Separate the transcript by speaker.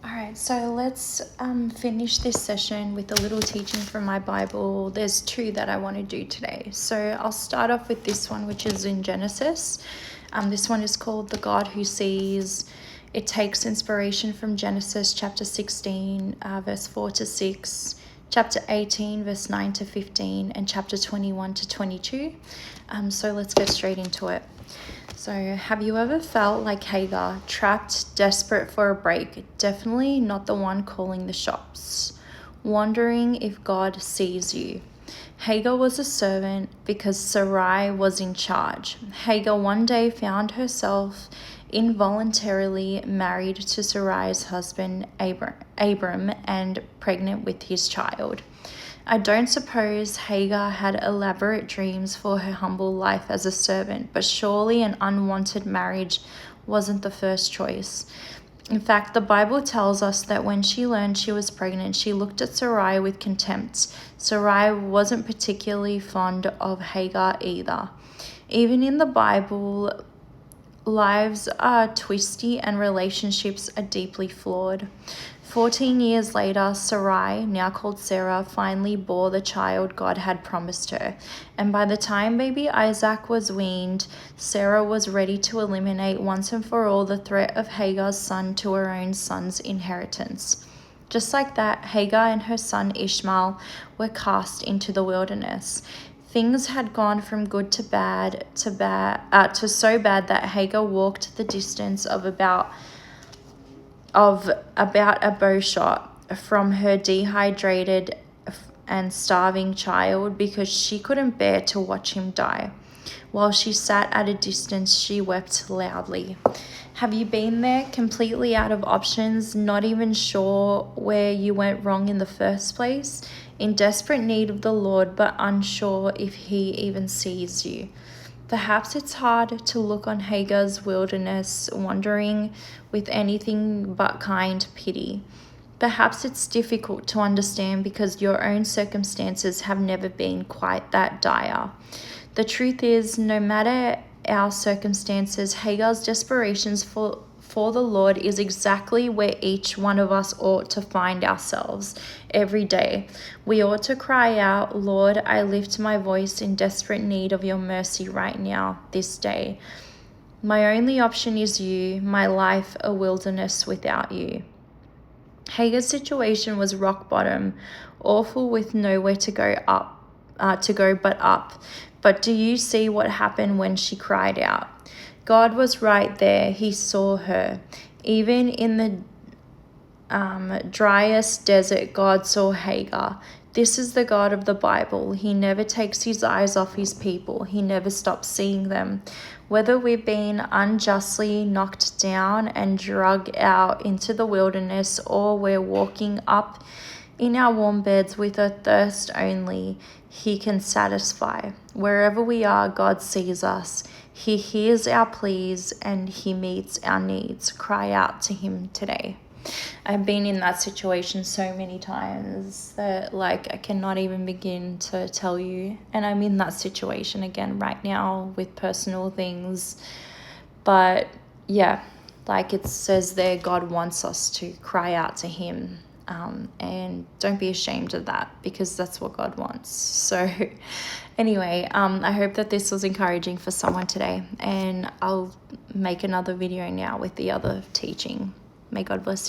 Speaker 1: Alright, so let's finish this session with a little teaching from my Bible. There's two that I want to do today. So I'll start off with this one, which is in Genesis. This one is called The God Who Sees. It takes inspiration from Genesis chapter 16, verse 4 to 6, chapter 18, verse 9 to 15, and chapter 21 to 22. So let's get straight into it. So have you ever felt like Hagar, trapped, desperate for a break, definitely not the one calling the shots, wondering if God sees you? Hagar was a servant because Sarai was in charge. Hagar one day found herself involuntarily married to Sarai's husband Abram and pregnant with his child. I don't suppose Hagar had elaborate dreams for her humble life as a servant, but surely an unwanted marriage wasn't the first choice. In fact, the Bible tells us that when she learned she was pregnant, she looked at Sarai with contempt. Sarai wasn't particularly fond of Hagar either. Even in the Bible, lives are twisty and relationships are deeply flawed. 14 years later, Sarai, now called Sarah, finally bore the child God had promised her. And by the time baby Isaac was weaned, Sarah was ready to eliminate once and for all the threat of Hagar's son to her own son's inheritance. Just like that, Hagar and her son Ishmael were cast into the wilderness. Things had gone from good to bad to so bad that Hagar walked the distance of about a bow shot from her dehydrated and starving child because she couldn't bear to watch him die. While she sat at a distance, she wept loudly. Have you been there, completely out of options, not even sure where you went wrong in the first place, in desperate need of the Lord, but unsure if He even sees you? Perhaps it's hard to look on Hagar's wilderness, wondering with anything but kind pity. Perhaps it's difficult to understand because your own circumstances have never been quite that dire. The truth is, no matter our circumstances, Hagar's desperation for the Lord is exactly where each one of us ought to find ourselves every day. We ought to cry out, Lord, I lift my voice in desperate need of your mercy right now, this day. My only option is you, my life a wilderness without you. Hagar's situation was rock bottom, awful with nowhere to go but up. But do you see what happened when she cried out? God was right there. He saw her. Even in the driest desert, God saw Hagar. This is the God of the Bible. He never takes his eyes off his people. He never stops seeing them. Whether we've been unjustly knocked down and dragged out into the wilderness, or we're walking up in our warm beds with a thirst only He can satisfy. Wherever we are, God sees us. He hears our pleas and He meets our needs. Cry out to Him today. I've been in that situation so many times that I cannot even begin to tell you. And I'm in that situation again right now with personal things. But yeah, it says there, God wants us to cry out to Him. And don't be ashamed of that, because that's what God wants. So anyway, I hope that this was encouraging for someone today, and I'll make another video now with the other teaching. May God bless you.